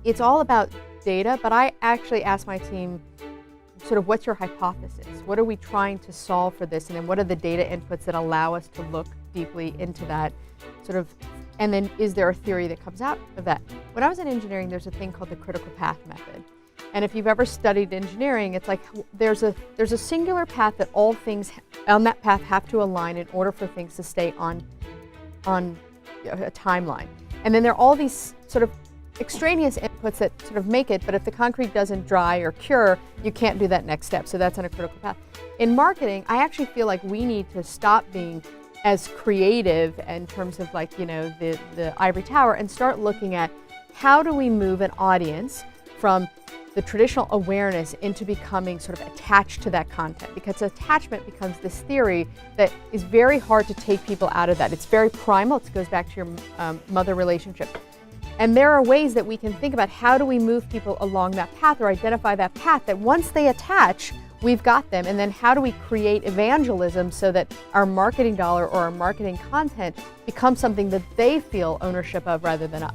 it's all about data, but I actually ask my team sort of what's your hypothesis? What are we trying to solve for this? And then what are the data inputs that allow us to look deeply into that sort of, and then is there a theory that comes out of that? When I was in engineering, there's a thing called the critical path method. And if you've ever studied engineering, it's like there's a singular path that all things on that path have to align in order for things to stay on a timeline. And then there are all these sort of extraneous inputs that sort of make it, but if the concrete doesn't dry or cure, you can't do that next step. So that's on a critical path. In marketing, I actually feel like we need to stop being as creative in terms of like, you know, the ivory tower and start looking at how do we move an audience from the traditional awareness into becoming sort of attached to that content, because attachment becomes this theory that is very hard to take people out of that. It's very primal. It goes back to your mother relationship. And there are ways that we can think about how do we move people along that path or identify that path that once they attach, we've got them. And then how do we create evangelism so that our marketing dollar or our marketing content becomes something that they feel ownership of rather than us.